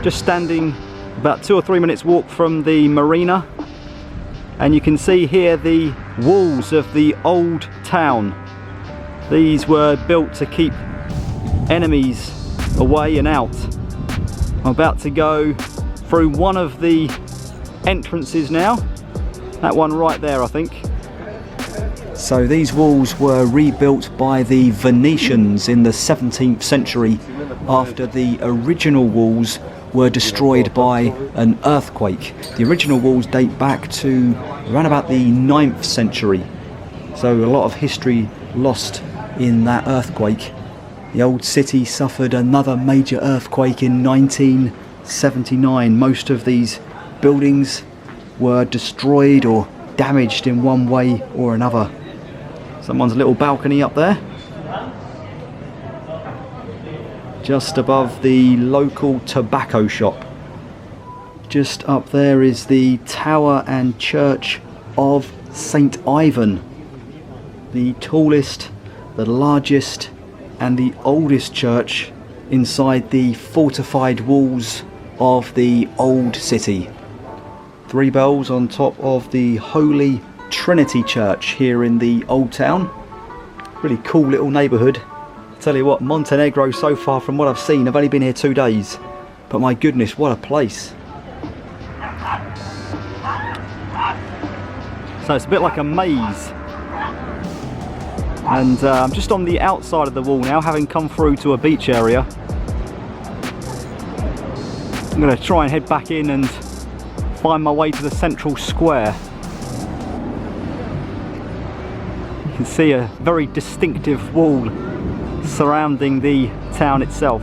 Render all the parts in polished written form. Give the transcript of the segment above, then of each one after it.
Just standing about 2 or 3 minutes walk from the marina, and you can see here the walls of the old town. These were built to keep enemies away and out. I'm about to go through one of the entrances now. That one right there, I think. So these walls were rebuilt by the Venetians in the 17th century after the original walls were destroyed by an earthquake. The original walls date back to around about the 9th century. So a lot of history lost in that earthquake. The old city suffered another major earthquake in 1979. Most of these buildings were destroyed or damaged in one way or another. Someone's little balcony up there, just above the local tobacco shop. Just up there is the tower and church of St. Ivan, the tallest, the largest and the oldest church inside the fortified walls of the old city. 3 bells on top of the Holy Trinity Church here in the Old Town. Really cool little neighbourhood. Tell you what, Montenegro so far from what I've seen, I've only been here 2 days, but my goodness, what a place. So it's a bit like a maze, and I'm just on the outside of the wall now, having come through to a beach area. I'm going to try and head back in and find my way to the central square. You can see a very distinctive wall surrounding the town itself.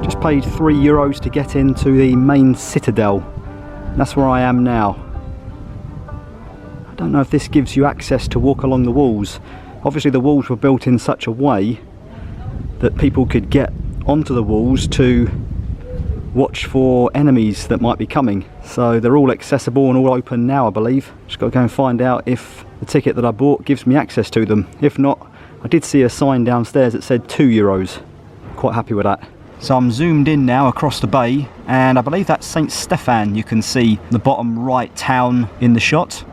Just paid €3 to get into the main citadel. That's where I am now. I don't know if this gives you access to walk along the walls. Obviously the walls were built in such a way that people could get onto the walls to watch for enemies that might be coming. So they're all accessible and all open now, I believe. Just got to go and find out if the ticket that I bought gives me access to them. If not, I did see a sign downstairs that said €2. Quite happy with that. So I'm zoomed in now across the bay, and I believe that's St. Stefan. You can see the bottom right town in the shot.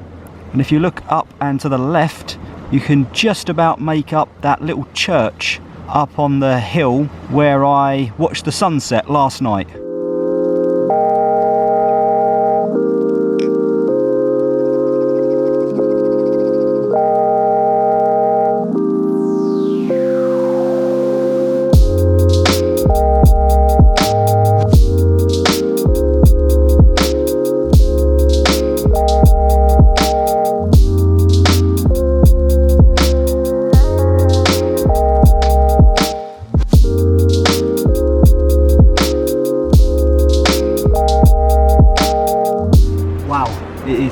And if you look up and to the left, you can just about make up that little church up on the hill where I watched the sunset last night.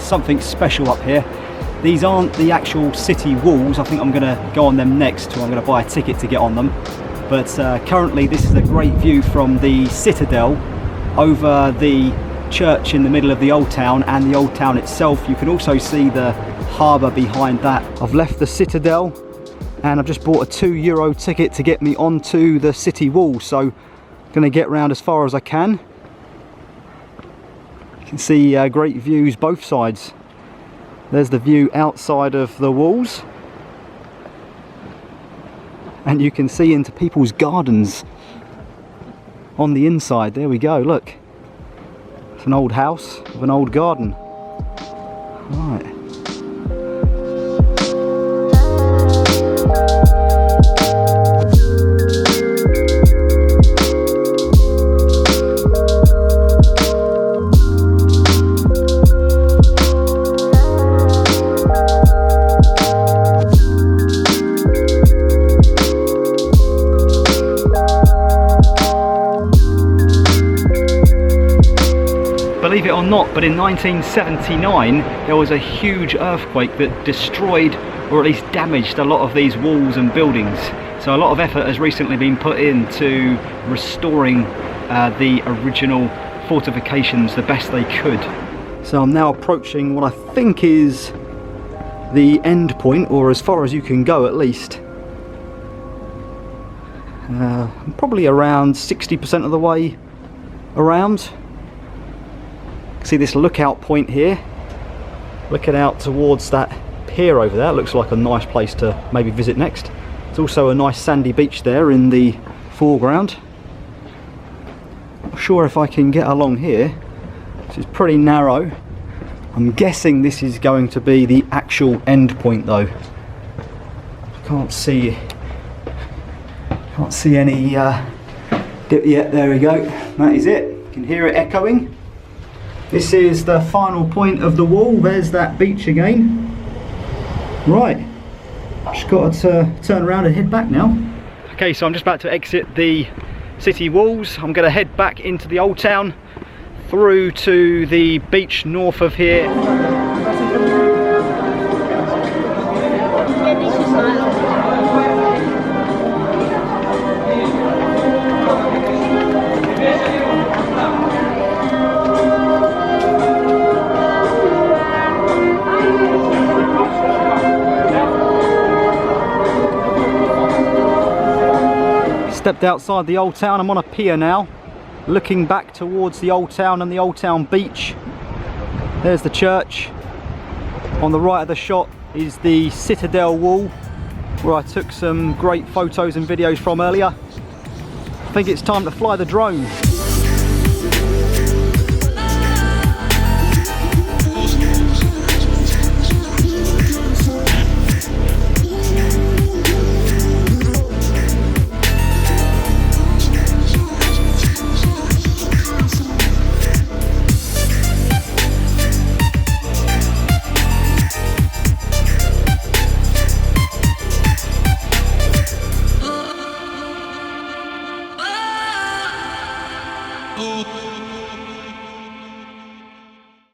Something special up here. These aren't the actual city walls. I think I'm going to go on them next, or I'm going to buy a ticket to get on them. But currently this is a great view from the citadel over the church in the middle of the old town and the old town itself. You can also see the harbour behind that. I've left the citadel and I've just bought a €2 ticket to get me onto the city wall, so I'm going to get round as far as I can. You can see great views both sides. There's the view outside of the walls, and you can see into people's gardens on the inside. There we go, look. It's an old house with an old garden. Right. believe it or not, but in 1979 there was a huge earthquake that destroyed or at least damaged a lot of these walls and buildings. So a lot of effort has recently been put into restoring the original fortifications the best they could. So I'm now approaching what I think is the end point, or as far as you can go at least. Probably around 60% of the way around. See this lookout point here, looking out towards that pier over there. It looks like a nice place to maybe visit next. There's also a nice sandy beach there in the foreground. Not sure if I can get along here. This is pretty narrow. I'm guessing this is going to be the actual end point though. Can't see any dip yet. There we go. That is it. You can hear it echoing. This is the final point of the wall. There's that beach again. Right, just got to turn around and head back now. Okay, so I'm just about to exit the city walls. I'm going to head back into the old town through to the beach north of here. Stepped outside the old town. I'm on a pier now, looking back towards the old town and the old town beach. There's the church. On the right of the shot is the Citadel wall, where I took some great photos and videos from earlier. I think it's time to fly the drone.